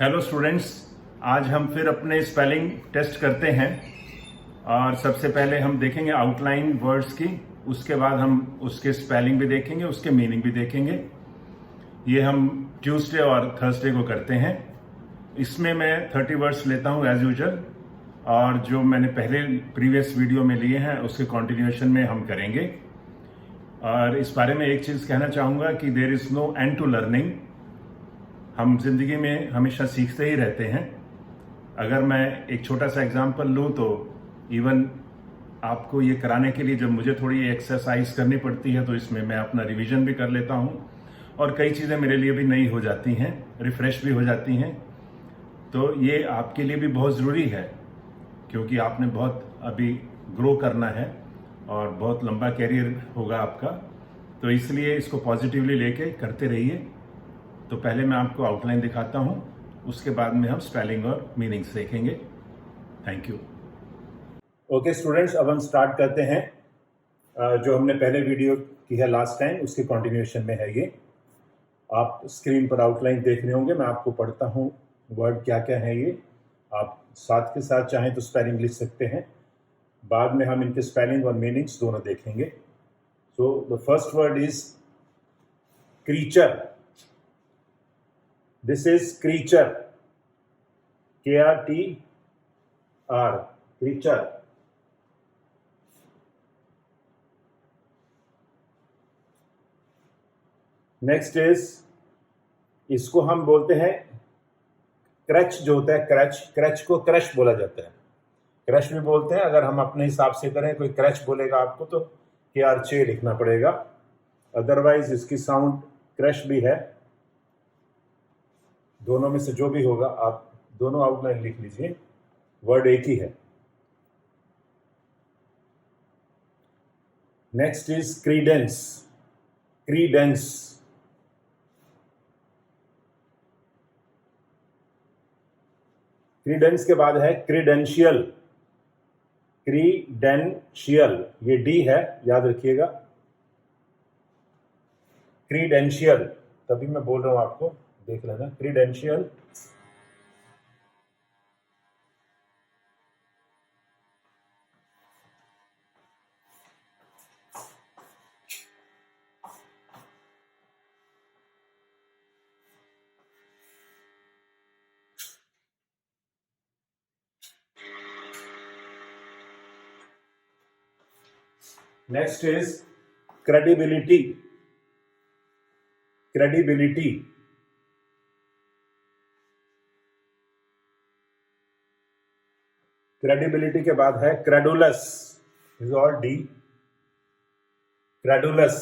Hello students, आज हम फिर अपने स्पेलिंग टेस्ट करते हैं और सबसे पहले हम देखेंगे आउटलाइन वर्ड्स की। उसके बाद हम उसके स्पेलिंग भी देखेंगे, उसके मीनिंग भी देखेंगे। ये हम ट्यूसडे और थर्सडे को करते हैं। इसमें मैं 30 वर्ड्स लेता हूँ एज यूजुअल, और जो मैंने पहले प्रीवियस वीडियो में लिए हैं उसके कंटिन्यूएशन में हम करेंगे। और इस बारे में एक चीज़ कहना चाहूँगा कि there is no end to learning. हम जिंदगी में हमेशा सीखते ही रहते हैं। अगर मैं एक छोटा सा एग्जांपल लूँ तो इवन आपको ये कराने के लिए जब मुझे थोड़ी एक्सरसाइज करनी पड़ती है तो इसमें मैं अपना रिवीजन भी कर लेता हूँ और कई चीज़ें मेरे लिए भी नई हो जाती हैं, रिफ्रेश भी हो जाती हैं। तो ये आपके लिए भी बहुत ज़रूरी है क्योंकि आपने बहुत अभी ग्रो करना है और बहुत लंबा कैरियर होगा आपका। तो इसलिए इसको पॉजिटिवली लेके करते रहिए। तो पहले मैं आपको आउटलाइन दिखाता हूं, उसके बाद में हम स्पेलिंग और मीनिंग्स देखेंगे। Thank you. ओके स्टूडेंट्स, अब हम स्टार्ट करते हैं। जो हमने पहले वीडियो की है लास्ट टाइम, उसके कंटिन्यूएशन में है ये। आप स्क्रीन पर आउटलाइन देख रहे होंगे, मैं आपको पढ़ता हूं वर्ड क्या क्या है ये। आप साथ के साथ चाहें तो स्पेलिंग लिख सकते हैं। बाद में हम इनके स्पेलिंग और मीनिंग्स दोनों देखेंगे। So the first word is creature. This is creature, K-R-T-R, creature. Next is, इसको हम बोलते हैं क्रच। जो होता है क्रच को क्रश बोला जाता है। क्रश भी बोलते हैं। अगर हम अपने हिसाब से करें, कोई क्रच बोलेगा आपको तो K-R-C लिखना पड़ेगा। अदरवाइज इसकी साउंड क्रश भी है। दोनों में से जो भी होगा आप दोनों आउटलाइन लिख लीजिए, वर्ड एक ही है। Next is credence. Credence, credence के बाद है क्रीडेंशियल। क्रीडेंशियल, ये डी है, याद रखिएगा। क्रीडेंशियल, तभी मैं बोल रहा हूं आपको, देख लेना। Credential, next is credibility. Credibility, credibility के बाद है credulous. Is all D, credulous.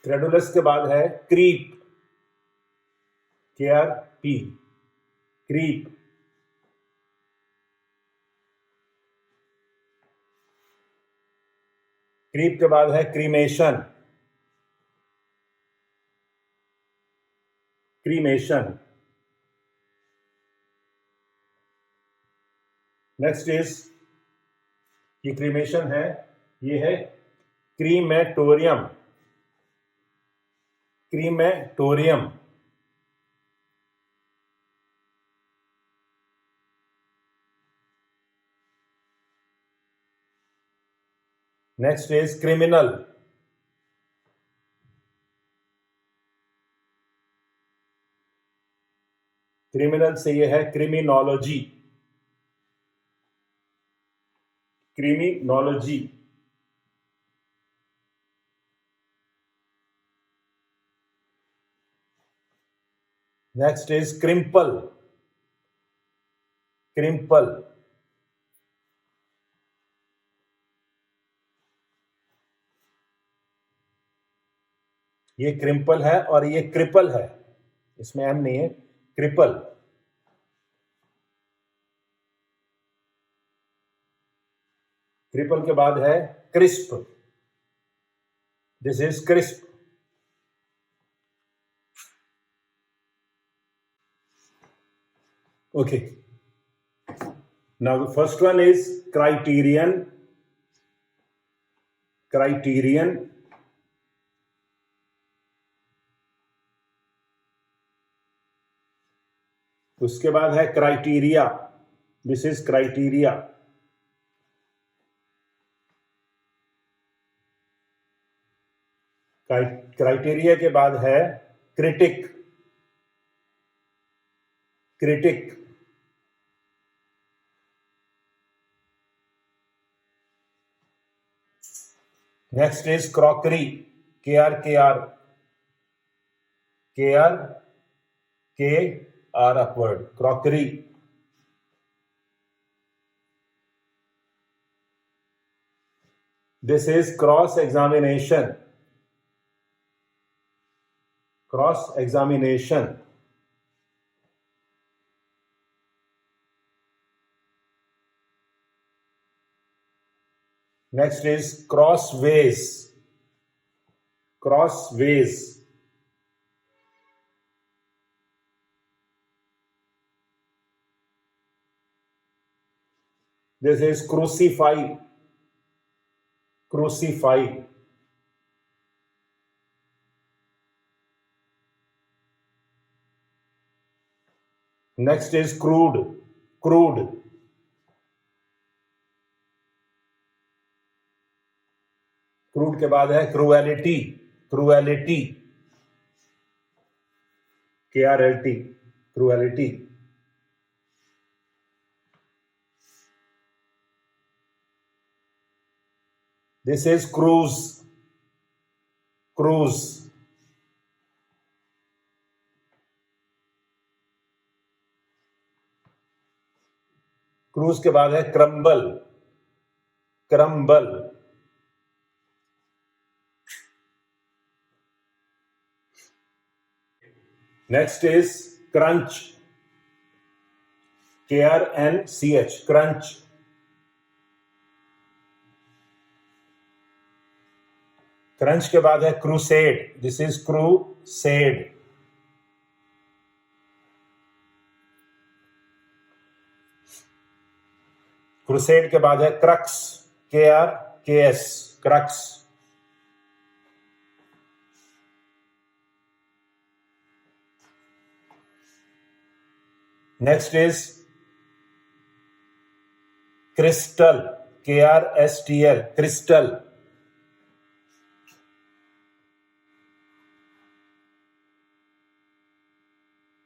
Credulous के बाद है क्रीप। K-R-P, creep. क्रीप के बाद है क्रीमेशन। क्रीमेशन। नेक्स्ट इज, ये क्रीमेशन है, ये है crematorium. Crematorium. Next is criminal. Criminal से ये है criminology. Criminology. Next is crimple. Crimple, ये क्रिम्पल है और ये क्रिपल है, इसमें एम नहीं है। क्रिपल। क्रिपल के बाद है crisp. This is crisp. Okay, now the first one is criterion. Criterion, उसके बाद है criteria, this is criteria. Criteria के बाद है critic, critic. Next is crockery, K R K R K R K R upward, crockery. This is cross examination, cross examination. Next is crossways, crossways. This is crucify, crucify. Next is crude, crude. Crude के बाद है cruelty, cruelty, KRLT, cruelty. This is cruise, cruise. Cruise के बाद है crumble, crumble. Next is crunch, KRNCH, crunch. Crunch के बाद है crusade, this is crusade. Crusade के बाद है crux, KRKS, crux. Next is crystal, KRSTL, crystal.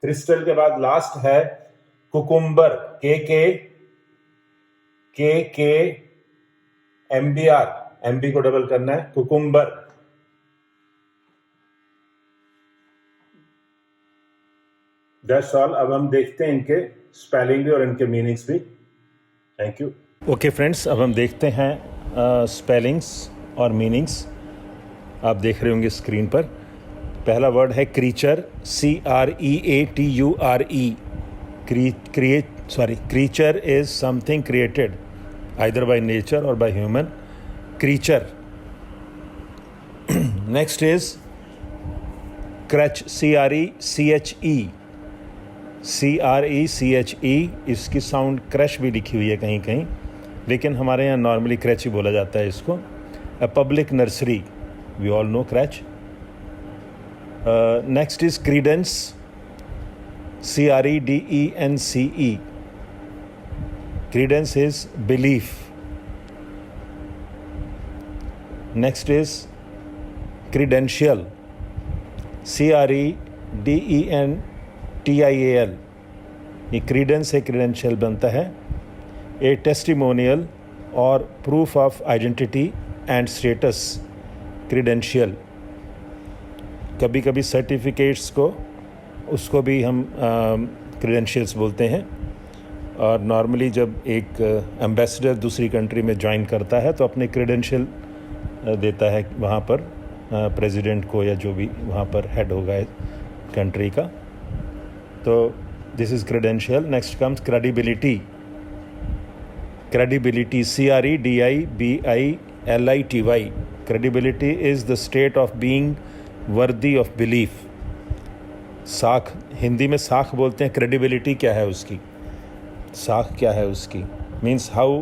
Crystal के बाद लास्ट है कुकुम्बर, के MBR, MB को डबल करना है, कुकुम्बर। That's all. अब हम देखते हैं इनके स्पेलिंग भी और इनके मीनिंग्स भी। Thank you. ओके फ्रेंड्स, अब हम देखते हैं स्पेलिंग्स और मीनिंग्स। आप देख रहे होंगे स्क्रीन पर। पहला वर्ड है creature, CREATURE। Creature is something created either by nature or by human, creature. Next is crutch, CRECHE। इसकी साउंड क्रश भी लिखी हुई है कहीं कहीं, लेकिन हमारे यहाँ नॉर्मली क्रच ही बोला जाता है इसको। A public nursery, we all know creche. Next is credence, CREDENCE। Credence is belief. Next is credential, CREDENTIAL। ये credence से credential बनता है। A testimonial और proof of identity and status, credential। कभी कभी सर्टिफिकेट्स को उसको भी हम credentials बोलते हैं। और नॉर्मली जब एक एम्बेसडर दूसरी कंट्री में ज्वाइन करता है तो अपने क्रेडेंशियल देता है वहाँ पर प्रेसिडेंट को या जो भी वहाँ पर हेड होगा कंट्री का। तो this is credential. Next comes credibility, credibility, CREDIBILITY। Credibility is the state of being worthy of belief. साख, हिंदी में साख बोलते हैं। क्रेडिबिलिटी क्या है उसकी, साख क्या है उसकी, means how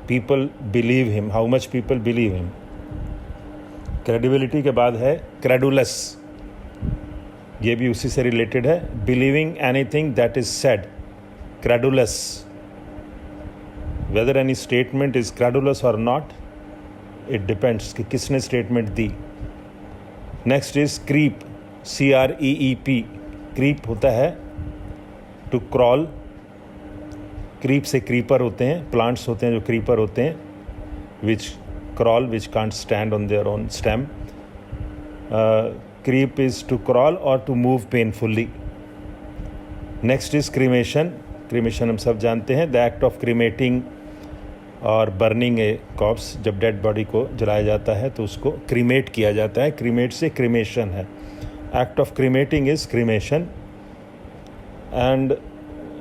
people believe him, how much people believe him. Credibility के बाद है क्रेडुलस, ये भी उसी से रिलेटेड है। Believing anything that is said, credulous. Whether any statement is credulous or not, it depends कि किसने statement the. Next is creep, CREEP. creep होता है to crawl. creep से creeper होते हैं, plants होते हैं जो creeper होते हैं, which crawl, which can't stand on their own stem. Creep is to crawl or to move painfully. Next is cremation. cremation हम सब जानते हैं, the act of cremating और burning a corpse. जब डेड बॉडी को जलाया जाता है तो उसको क्रीमेट किया जाता है. क्रीमेट से क्रीमेशन है. act of cremating is cremation. And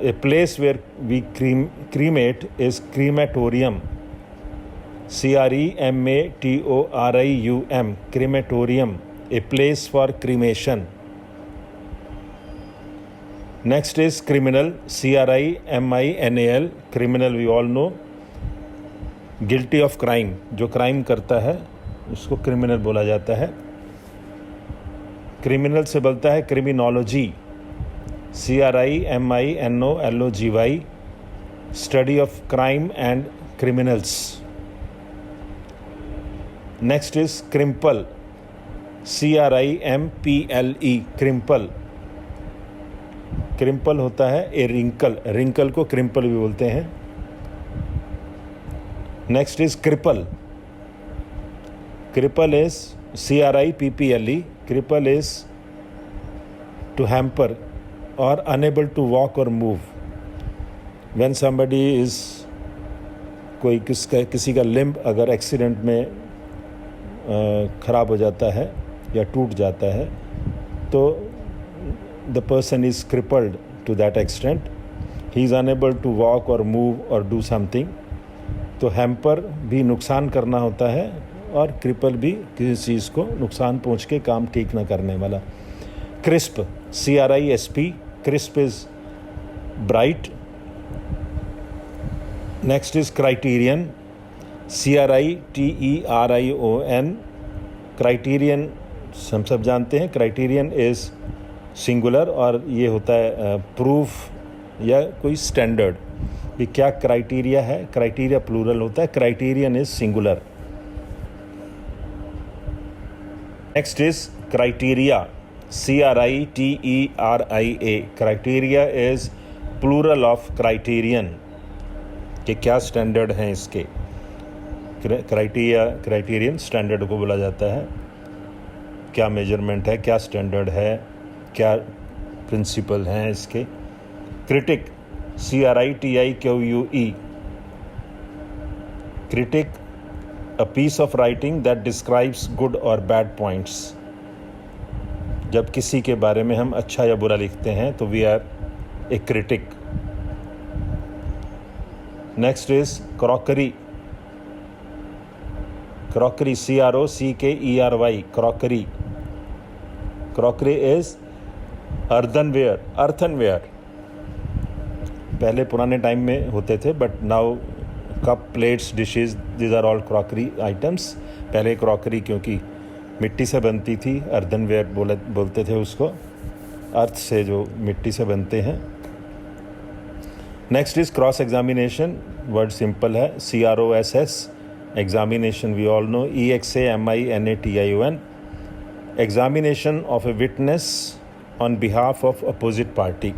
a place where we cremate is crematorium. CREMATORIUM. crematorium, a place for cremation. Next is criminal, CRIMINAL. criminal we all know, guilty of crime. जो crime करता है उसको criminal बोला जाता है. Criminal से बनता है criminology, CRIMINOLOGY, study of crime and criminals. Next is crimple, CRIMPLE. Crimple, crimple होता है ए रिंकल. रिंकल को क्रिम्पल भी बोलते हैं. Next is cripple. Cripple is CRIPPLE. Cripple is to hamper or unable to walk or move. When somebody is किसी का limb अगर accident में ख़राब हो जाता है या टूट जाता है तो the person is crippled to that extent. He is unable to walk or move or do something. तो हैम्पर भी नुकसान करना होता है और क्रिपल भी किसी चीज़ को नुकसान पहुँच के काम ठीक ना करने वाला. Crisp, CRISP. crisp is bright. Next is criterion, CRITERION. criterion हम सब जानते हैं. criterion is singular और ये होता है proof या कोई standard. ये क्या criteria है? criteria plural होता है. criterion is singular. Next is criteria, CRITERIA. criteria is plural of criterion. कि क्या स्टैंडर्ड हैं इसके. क्राइटेरियन स्टैंडर्ड को बोला जाता है. क्या मेजरमेंट है, क्या स्टैंडर्ड है, क्या प्रिंसिपल हैं इसके. Critique, CRITIQUE. Critique, a piece of writing that describes good और बैड पॉइंट्स. जब किसी के बारे में हम अच्छा या बुरा लिखते हैं तो we are a critic. Next is crockery. Crockery, CROCKERY. Crockery, crockery is earthenware. Earthenware पहले पुराने टाइम में होते थे but now cup, plates, dishes, these are all crockery items. पहले क्रॉकरी क्योंकि मिट्टी से बनती थी, अर्धनवेयर बोलते थे उसको, अर्थ से जो मिट्टी से बनते हैं. Next is cross examination. Word simple है, CROSS. Examination we all know, EXAMINATION. Examination of a witness on behalf of opposite party.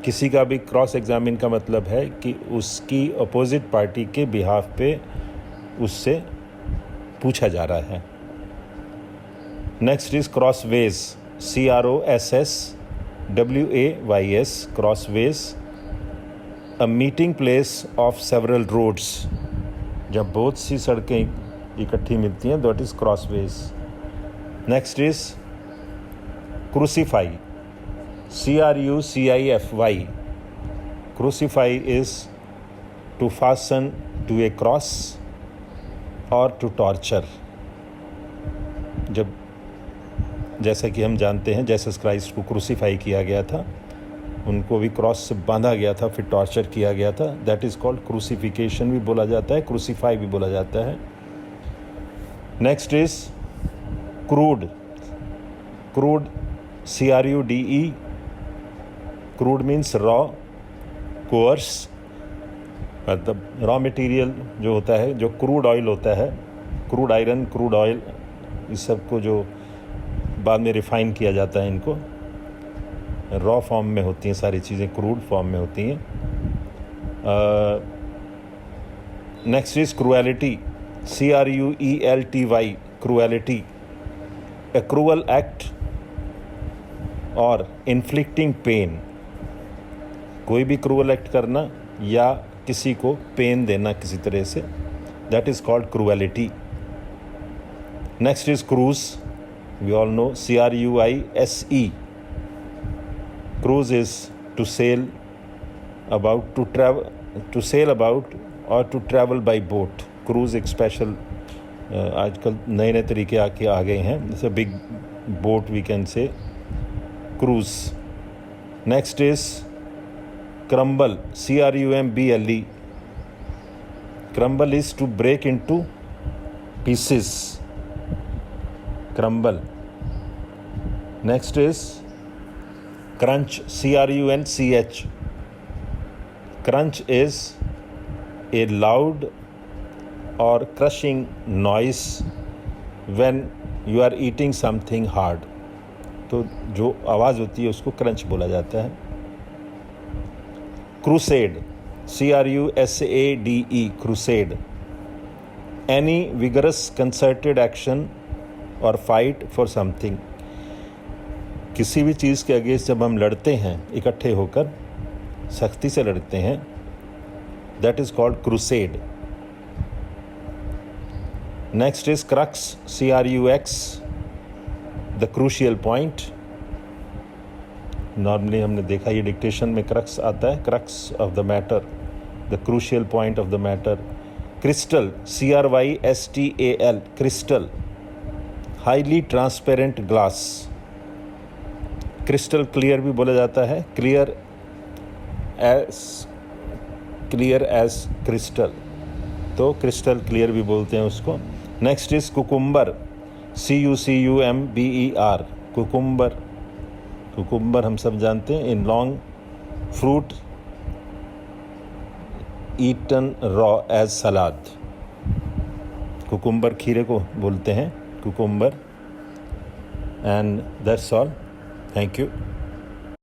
किसी का भी क्रॉस एग्जामिन का मतलब है कि उसकी अपोजिट पार्टी के बिहाफ पे उससे पूछा जा रहा है. Next is crossways, CROSSWAYS. Crossways, a meeting place of several roads. जब बहुत सी सड़कें इकट्ठी मिलती हैं that is crossways. Next is crucify, CRUCIFY. Crucify is to fasten to a cross और टू टॉर्चर. जब जैसा कि हम जानते हैं जेसस क्राइस्ट को क्रूसीफाई किया गया था, उनको भी क्रॉस से बांधा गया था, फिर टॉर्चर किया गया था. दैट इज़ कॉल्ड क्रूसीफिकेशन भी बोला जाता है, क्रूसीफाई भी बोला जाता है. Next is crude. Crude, CRUDE. Crude means raw, course, मतलब रॉ मटेरियल जो होता है, जो क्रूड ऑयल होता है, क्रूड आयरन, क्रूड ऑयल, इस सब को जो बाद में रिफ़ाइन किया जाता है, इनको रॉ फॉर्म में होती हैं सारी चीज़ें, क्रूड फॉर्म में होती हैं। Next is cruelty, CRUELTY, cruelty, A cruel act और इन्फ्लिक्टिंग पेन, कोई भी क्रूअल एक्ट करना या किसी को पेन देना किसी तरह से, that is called cruelty. Next is cruise, we all know, CRUISE, cruise is to sail about, to sail about और to travel by boat. Cruise एक स्पेशल आजकल नए नए तरीके आ गए हैं, जैसे big boat we can say cruise. Next is crumble, CRUMBLE, crumble is to break into pieces, crumble. Next is crunch, CRUNCH, crunch is a loud or crushing noise when you are eating something hard, तो जो आवाज़ होती है उसको crunch बोला जाता है। Crusade, CRUSADE, crusade, any vigorous concerted action or fight for something, किसी भी चीज़ के अगेंस्ट जब हम लड़ते हैं इकट्ठे होकर, सख्ती से लड़ते हैं, that is called crusade. Next is crux, CRUX, the crucial point. Normally हमने देखा ये डिक्टेशन में crux आता है, crux of the matter, the crucial point of the matter. Crystal, CRYSTAL, crystal, highly transparent glass. crystal clear भी बोला जाता है, clear as crystal, तो क्रिस्टल क्लियर भी बोलते हैं उसको। Next is cucumber, CUCUMBER, cucumber, cucumber हम सब जानते हैं, in long fruit eaten raw as salad, cucumber खीरे को बोलते हैं cucumber. And that's all, thank you.